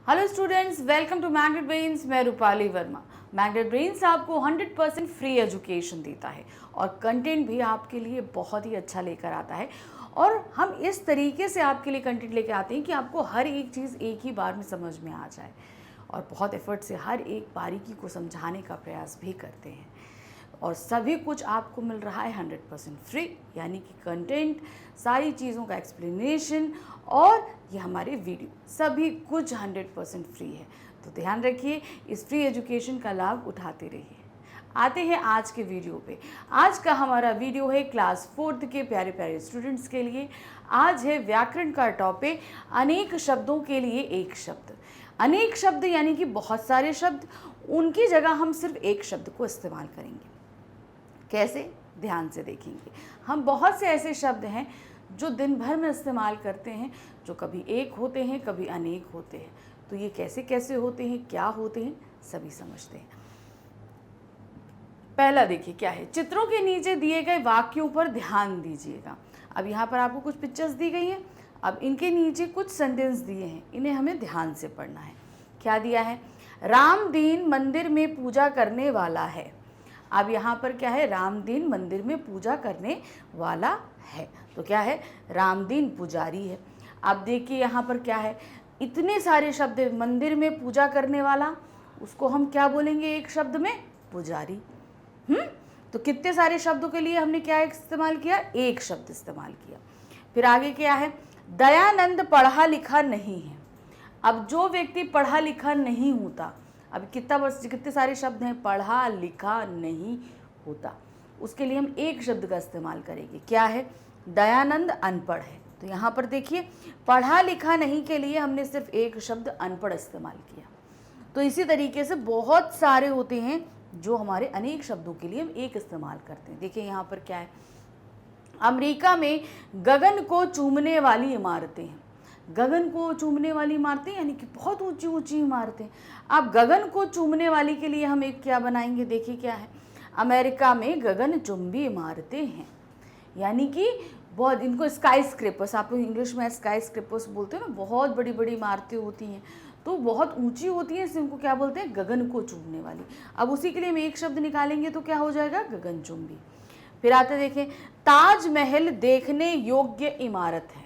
Hello students, welcome to Magnet Brains. मैं Rupali Verma. Magnet brains आपको 100% free education देता है और कंटेंट भी आपके लिए बहुत ही अच्छा लेकर आता है। और हम इस तरीके से आपके लिए कंटेंट लेकर आते हैं कि आपको हर एक चीज़ एक ही बार में समझ में आ जाए, और बहुत एफर्ट से हर एक बारीकी को समझाने का प्रयास भी करते हैं। और सभी कुछ आपको मिल रहा है 100% फ्री, यानी कि कंटेंट, सारी चीज़ों का एक्सप्लेनेशन और ये हमारे वीडियो, सभी कुछ 100% फ्री है। तो ध्यान रखिए, इस फ्री एजुकेशन का लाभ उठाते रहिए। आते हैं आज के वीडियो पे। आज का हमारा वीडियो है क्लास 4th के प्यारे प्यारे स्टूडेंट्स के लिए। आज है व्याकरण का टॉपिक, अनेक शब्दों के लिए एक शब्द। अनेक शब्द यानी कि बहुत सारे शब्द, उनकी जगह हम सिर्फ एक शब्द को इस्तेमाल करेंगे। कैसे? ध्यान से देखेंगे। हम बहुत से ऐसे शब्द हैं जो दिन भर में इस्तेमाल करते हैं, जो कभी एक होते हैं, कभी अनेक होते हैं। तो ये कैसे कैसे होते हैं, क्या होते हैं, सभी समझते हैं। पहला देखिए क्या है, चित्रों के नीचे दिए गए वाक्यों पर ध्यान दीजिएगा। अब यहाँ पर आपको कुछ पिक्चर्स दी गई हैं, अब इनके नीचे कुछ सेंटेंस दिए हैं, इन्हें हमें ध्यान से पढ़ना है। क्या दिया है? राम दीन मंदिर में पूजा करने वाला है। अब यहाँ पर क्या है? रामदीन मंदिर में पूजा करने वाला है, तो क्या है? रामदीन पुजारी है। अब देखिए यहाँ पर क्या है, इतने सारे शब्द, मंदिर में पूजा करने वाला, उसको हम क्या बोलेंगे एक शब्द में? पुजारी। तो कितने सारे शब्दों के लिए हमने क्या इस्तेमाल किया? एक शब्द इस्तेमाल किया। फिर आगे क्या है? दयानंद पढ़ा लिखा नहीं है। अब जो व्यक्ति पढ़ा लिखा नहीं होता, अब कितने सारे शब्द हैं, पढ़ा लिखा नहीं होता, उसके लिए हम एक शब्द का इस्तेमाल करेंगे। क्या है? दयानंद अनपढ़ है। तो यहाँ पर देखिए, पढ़ा लिखा नहीं के लिए हमने सिर्फ एक शब्द अनपढ़ इस्तेमाल किया। तो इसी तरीके से बहुत सारे होते हैं जो हमारे अनेक शब्दों के लिए हम एक इस्तेमाल करते हैं। देखिए यहाँ पर क्या है, अमेरिका में गगन को चूमने वाली इमारतें हैं। गगन को चूमने वाली इमारतें यानी कि बहुत ऊंची ऊंची इमारतें। अब गगन को चूमने वाली के लिए हम एक क्या बनाएंगे? देखिए क्या है, अमेरिका में गगनचुंबी इमारतें हैं, यानी कि बहुत, इनको स्काई स्क्रेपर्स, आप इंग्लिश में स्काई स्क्रेपर्स बोलते हैं ना, बहुत बड़ी बड़ी इमारतें होती हैं, तो बहुत ऊंची होती हैं, इनको क्या बोलते हैं? गगन को चूमने वाली। अब उसी के लिए हम एक शब्द निकालेंगे तो क्या हो जाएगा? गगनचुंबी। फिर आते देखें, ताजमहल देखने योग्य इमारत है।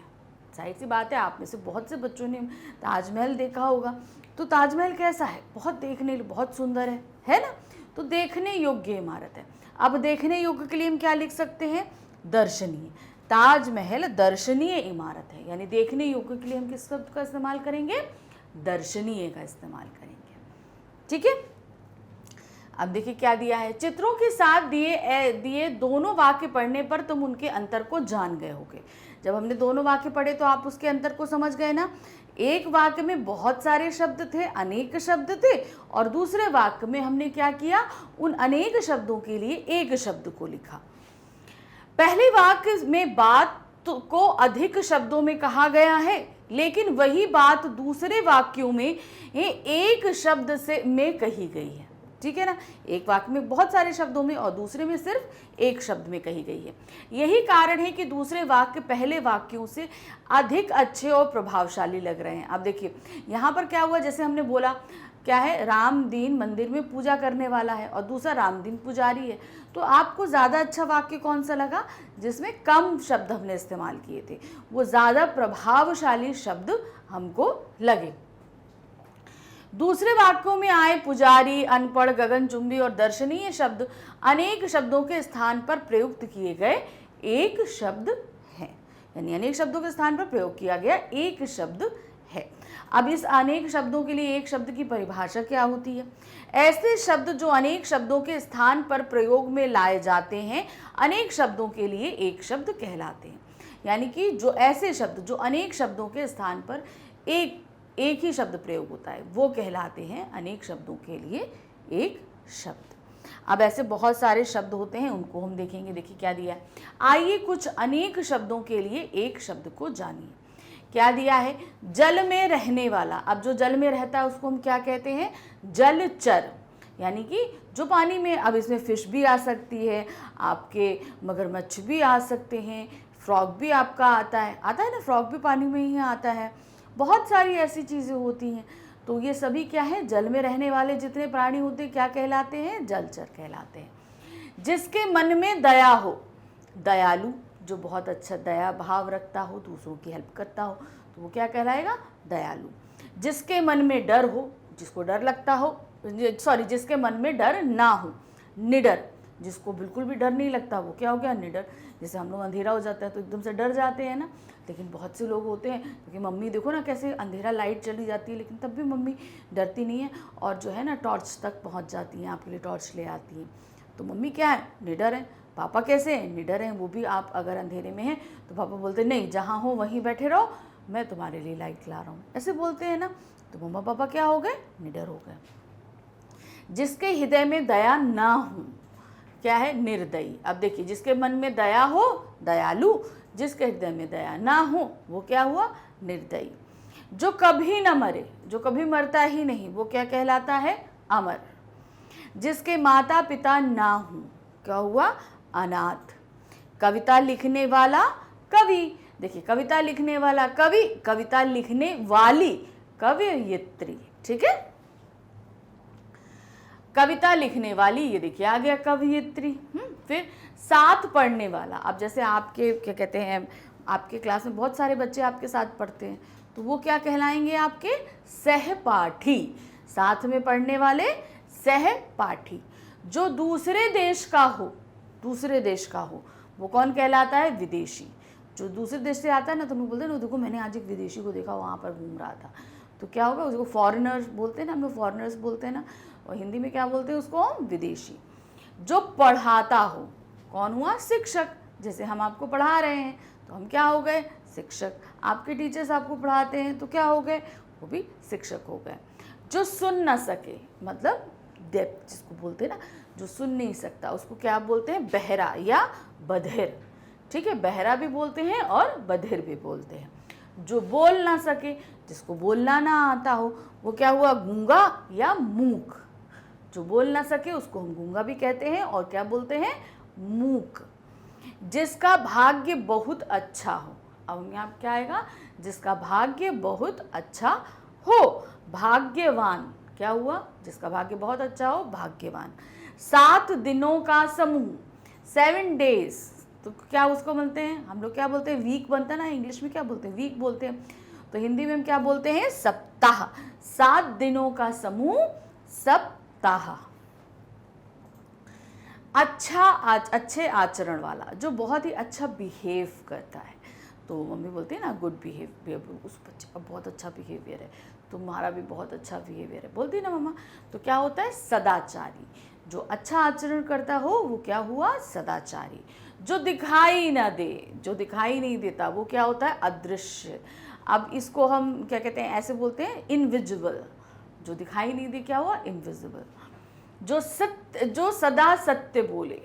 जाहिर सी बात है, आप में से बहुत से बच्चों ने ताजमहल देखा होगा। तो ताजमहल कैसा है? बहुत देखने बहुत सुंदर है ना? तो देखने योग्य इमारत है। अब देखने योग्य के लिए हम क्या लिख सकते हैं? दर्शनीय। ताजमहल दर्शनीय इमारत है, यानी देखने योग्य के लिए हम किस शब्द का इस्तेमाल करेंगे? दर्शनीय का इस्तेमाल करेंगे। ठीक है। अब देखिए क्या दिया है, चित्रों के साथ दिए दोनों वाक्य पढ़ने पर तुम उनके अंतर को जान गए होगे। जब हमने दोनों वाक्य पढ़े तो आप उसके अंतर को समझ गए ना। एक वाक्य में बहुत सारे शब्द थे, अनेक शब्द थे, और दूसरे वाक्य में हमने क्या किया? उन अनेक शब्दों के लिए एक शब्द को लिखा। पहले वाक्य में बात को अधिक शब्दों में कहा गया है, लेकिन वही बात दूसरे वाक्यों में एक शब्द में कही गई है। ठीक है ना? एक वाक्य में बहुत सारे शब्दों में और दूसरे में सिर्फ एक शब्द में कही गई है। यही कारण है कि दूसरे वाक्य पहले वाक्यों से अधिक अच्छे और प्रभावशाली लग रहे हैं। अब देखिए यहाँ पर क्या हुआ, जैसे हमने बोला क्या है, रामदीन मंदिर में पूजा करने वाला है, और दूसरा रामदीन पुजारी है। तो आपको ज़्यादा अच्छा वाक्य कौन सा लगा? जिसमें कम शब्द हमने इस्तेमाल किए थे, वो ज़्यादा प्रभावशाली शब्द हमको लगे। दूसरे वाक्यों में आए पुजारी, अनपढ़, गगनचुंबी और दर्शनीय शब्द अनेक शब्दों के स्थान पर प्रयुक्त किए गए एक शब्द है, यानी अनेक शब्दों के स्थान पर प्रयोग किया गया एक शब्द है। अब इस अनेक शब्दों के लिए एक शब्द की परिभाषा क्या होती है? ऐसे शब्द जो अनेक शब्दों के स्थान पर प्रयोग में लाए जाते हैं, अनेक शब्दों के लिए एक शब्द कहलाते हैं। यानी कि जो ऐसे शब्द जो अनेक शब्दों के स्थान पर एक ही शब्द प्रयोग होता है, वो कहलाते हैं अनेक शब्दों के लिए एक शब्द। अब ऐसे बहुत सारे शब्द होते हैं, उनको हम देखेंगे। देखिए क्या दिया है, आइए कुछ अनेक शब्दों के लिए एक शब्द को जानिए। क्या दिया है? जल में रहने वाला। अब जो जल में रहता है उसको हम क्या कहते हैं? जलचर, यानी कि जो पानी में, अब इसमें फिश भी आ सकती है, आपके मगरमच्छ भी आ सकते हैं, फ्रॉग भी आपका आता है ना, फ्रॉग भी पानी में ही आता है। बहुत सारी ऐसी चीज़ें होती हैं। तो ये सभी क्या है, जल में रहने वाले जितने प्राणी होते हैं क्या कहलाते हैं, जलचर कहलाते हैं। जिसके मन में दया हो, दयालु, जो बहुत अच्छा दया भाव रखता हो, दूसरों की हेल्प करता हो, तो वो क्या कहलाएगा, दयालु। जिसके मन में डर हो, जिसको डर लगता हो, जिसके मन में डर ना हो, निडर, जिसको बिल्कुल भी डर नहीं लगता, वो क्या हो गया, निडर। जैसे हम लोग अंधेरा हो जाता है तो एकदम से डर जाते हैं ना, लेकिन बहुत से लोग होते हैं, क्योंकि मम्मी देखो ना कैसे अंधेरा लाइट चली जाती है लेकिन तब भी मम्मी डरती नहीं है, और जो है ना टॉर्च तक पहुंच जाती हैं, आपके लिए टॉर्च ले आती हैं। तो मम्मी क्या है, निडर है। पापा कैसे हैं, निडर हैं। वो भी आप अगर अंधेरे में हैं तो पापा बोलते नहीं, जहाँ हो वहीं बैठे रहो, मैं तुम्हारे लिए लाइट ला रहा हूँ, ऐसे बोलते हैं ना। तो मम्मा पापा क्या हो गए, निडर हो गए। जिसके हृदय में दया ना हो, क्या है, निर्दयी। अब देखिए, जिसके मन में दया हो, दयालु, जिसके हृदय में दया ना हो, वो क्या हुआ, निर्दयी। जो कभी न मरे, जो कभी मरता ही नहीं, वो क्या कहलाता है, अमर। जिसके माता पिता ना हो, क्या हुआ, अनाथ। कविता लिखने वाला कवि, देखिए कविता लिखने वाला कवि, कविता लिखने वाली कवयित्री, ठीक है। कविता लिखने वाली, ये देखिए आ गया कवयित्री। फिर साथ पढ़ने वाला, अब जैसे आपके क्या कहते हैं, आपके क्लास में बहुत सारे बच्चे आपके साथ पढ़ते हैं, तो वो क्या कहलाएंगे, आपके सहपाठी। साथ में पढ़ने वाले सहपाठी। जो दूसरे देश का हो, दूसरे देश का हो, वो कौन कहलाता है, विदेशी। जो दूसरे देश से आता है ना, तो हम लोग बोलते हैं ना, देखो मैंने आज एक विदेशी को देखा, वहाँ पर घूम रहा था, तो क्या होगा, उसको फॉरेनर्स बोलते हैं ना, हम लोग फॉरेनर्स बोलते हैं ना, और हिंदी में क्या बोलते हैं उसको, विदेशी। जो पढ़ाता हो, कौन हुआ, शिक्षक। जैसे हम आपको पढ़ा रहे हैं तो हम क्या हो गए, शिक्षक। आपके टीचर्स आपको पढ़ाते हैं तो क्या हो गए, वो भी शिक्षक हो गए। जो सुन न सके, मतलब डेफ, जिसको बोलते हैं ना, जो सुन नहीं सकता, उसको क्या बोलते हैं, बहरा या बधिर, ठीक है। बहरा भी बोलते हैं और बधिर भी बोलते हैं। जो बोल ना सके, जिसको बोलना ना आता हो, वो क्या हुआ, गूंगा या मूक। जो बोल ना सके उसको हम गूंगा भी कहते हैं, और क्या बोलते हैं, मूक। जिसका भाग्य बहुत अच्छा हो, अब यहाँ क्या आएगा, जिसका भाग्य बहुत अच्छा हो, भाग्यवान, क्या हुआ, जिसका भाग्य बहुत अच्छा हो, भाग्यवान। 7 दिनों का समूह, 7 डेज, तो क्या उसको बोलते हैं, हम लोग क्या बोलते हैं, वीक बनता है ना, इंग्लिश में क्या बोलते हैं, वीक बोलते हैं, तो हिंदी में हम क्या बोलते हैं, सप्ताह। 7 दिनों का समूह, सप्ताह। अच्छे आचरण वाला, जो बहुत ही अच्छा बिहेव करता है, तो मम्मी बोलती है ना, गुड बिहेवियर, उस बच्चे का बहुत अच्छा बिहेवियर है, तुम्हारा भी बहुत अच्छा बिहेवियर है, बोलती है ना मम्मा। तो क्या होता है, सदाचारी। जो अच्छा आचरण करता हो वो क्या हुआ, सदाचारी। जो दिखाई ना दे, जो दिखाई नहीं देता, वो क्या होता है, अदृश्य। अब इसको हम क्या कहते हैं, ऐसे बोलते हैं, इनविजिबल। जो दिखाई नहीं दे, क्या हुआ, इनविजिबल। जो सदा सत्य बोले,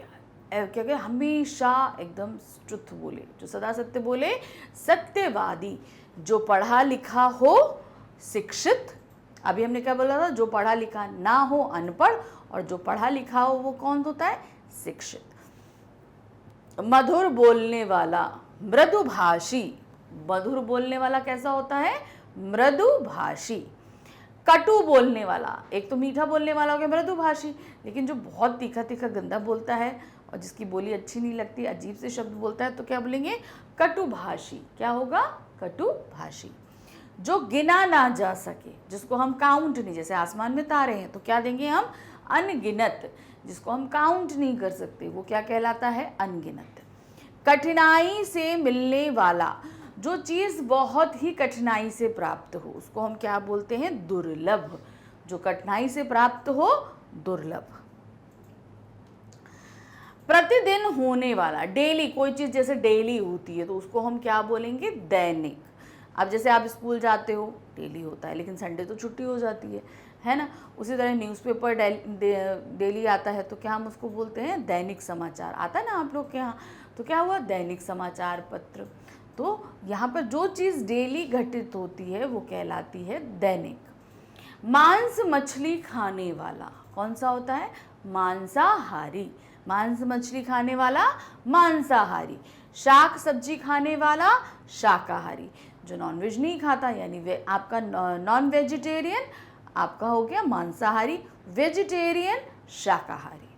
क्या कहते, हमेशा एकदम ट्रुथ बोले, जो सदा सत्य बोले, सत्यवादी। जो पढ़ा लिखा हो, शिक्षित। अभी हमने क्या बोला था, जो पढ़ा लिखा ना हो, अनपढ़, और जो पढ़ा लिखा हो वो कौन होता है, शिक्षित। मधुर बोलने वाला, मृदुभाषी। मधुर बोलने वाला कैसा होता है, मृदुभाषी। कटु बोलने वाला, एक तो मीठा बोलने वाला हो गया मृदुभाषी, लेकिन जो बहुत तीखा तीखा गंदा बोलता है और जिसकी बोली अच्छी नहीं लगती, अजीब से शब्द बोलता है, तो क्या बोलेंगे, कटुभाषी। क्या होगा, कटुभाषी। जो गिना ना जा सके, जिसको हम काउंट नहीं, जैसे आसमान में तारे हैं तो क्या देंगे हम, अनगिनत। जिसको हम काउंट नहीं कर सकते वो क्या कहलाता है, अनगिनत। कठिनाई से मिलने वाला, जो चीज़ बहुत ही कठिनाई से प्राप्त हो, उसको हम क्या बोलते हैं, दुर्लभ। जो कठिनाई से प्राप्त हो, दुर्लभ। प्रतिदिन होने वाला, डेली, कोई चीज़ जैसे डेली होती है तो उसको हम क्या बोलेंगे, दैनिक। अब जैसे आप स्कूल जाते हो, डेली होता है, लेकिन संडे तो छुट्टी हो जाती है ना। उसी तरह न्यूज़पेपर डेली आता है, तो क्या हम उसको बोलते हैं, दैनिक समाचार। आता है ना आप लोग के यहाँ, तो क्या हुआ, दैनिक समाचार पत्र। तो यहाँ पर जो चीज़ डेली घटित होती है वो कहलाती है दैनिक। मांस मछली खाने वाला, कौन सा होता है, मांसाहारी। मांस मछली खाने वाला, मांसाहारी। शाक सब्जी खाने वाला, शाकाहारी। जो नॉनवेज नहीं खाता, यानी वे आपका नॉन वेजिटेरियन, आपका हो गया मांसाहारी, वेजिटेरियन, शाकाहारी।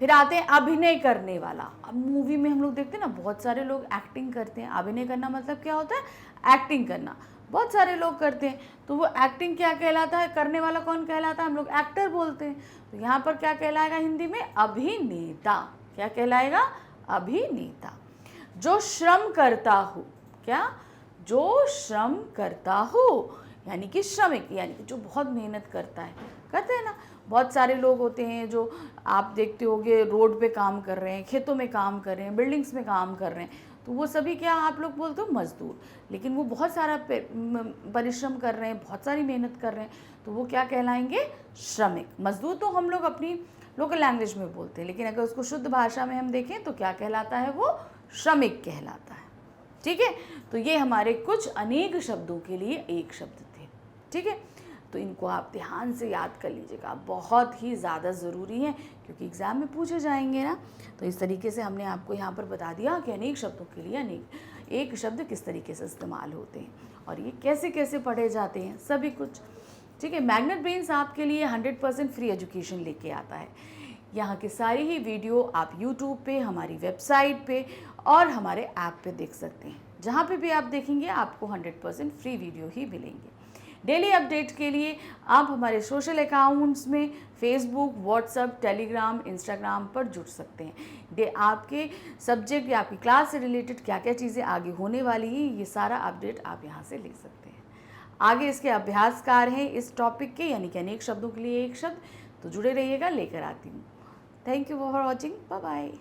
फिर आते हैं अभिनय करने वाला। अब मूवी में हम लोग देखते हैं ना, बहुत सारे लोग एक्टिंग करते हैं। अभिनय करना मतलब क्या होता है? एक्टिंग करना। बहुत सारे लोग करते हैं, तो वो एक्टिंग क्या कहलाता है? करने वाला कौन कहलाता है? हम लोग एक्टर बोलते हैं। तो यहाँ पर क्या कहलाएगा हिंदी में? अभिनेता। क्या कहलाएगा? अभिनेता। जो श्रम करता हो, क्या? जो श्रम करता हो, यानी कि श्रमिक, यानी कि जो बहुत मेहनत करता है। करते हैं ना, बहुत सारे लोग होते हैं जो आप देखते होंगे रोड पे काम कर रहे हैं, खेतों में काम कर रहे हैं, बिल्डिंग्स में काम कर रहे हैं, तो वो सभी क्या आप लोग बोलते हो? मजदूर। लेकिन वो बहुत सारा परिश्रम कर रहे हैं, बहुत सारी मेहनत कर रहे हैं, तो वो क्या कहलाएंगे? श्रमिक। मजदूर तो हम लोग अपनी लोकल लैंग्वेज में बोलते हैं, लेकिन अगर उसको शुद्ध भाषा में हम देखें तो क्या कहलाता है? वो श्रमिक कहलाता है। ठीक है, तो ये हमारे कुछ अनेक शब्दों के लिए एक शब्द थे। ठीक है, तो इनको आप ध्यान से याद कर लीजिएगा, बहुत ही ज़्यादा ज़रूरी है, क्योंकि एग्ज़ाम में पूछे जाएंगे ना। तो इस तरीके से हमने आपको यहाँ पर बता दिया कि अनेक शब्दों के लिए एक शब्द किस तरीके से इस्तेमाल होते हैं और ये कैसे कैसे पढ़े जाते हैं, सभी कुछ। ठीक है, मैग्नेट ब्रेन्स आपके लिए 100% फ्री एजुकेशन लेके आता है। यहाँ की सारी ही वीडियो आप यूट्यूब पे, हमारी वेबसाइट पे और हमारे ऐप पे देख सकते हैं। जहाँ पे भी आप देखेंगे आपको 100% फ्री वीडियो ही मिलेंगे। डेली अपडेट के लिए आप हमारे सोशल अकाउंट्स में फेसबुक, व्हाट्सएप, टेलीग्राम, इंस्टाग्राम पर जुड़ सकते हैं। आपके सब्जेक्ट या आपकी क्लास से रिलेटेड क्या क्या चीज़ें आगे होने वाली हैं, ये सारा अपडेट आप यहाँ से ले सकते हैं। आगे इसके अभ्यासकार हैं इस टॉपिक के, यानी कि अनेक शब्दों के लिए एक शब्द, तो जुड़े रहिएगा, लेकर आती हूँ। Thank you for watching, bye bye.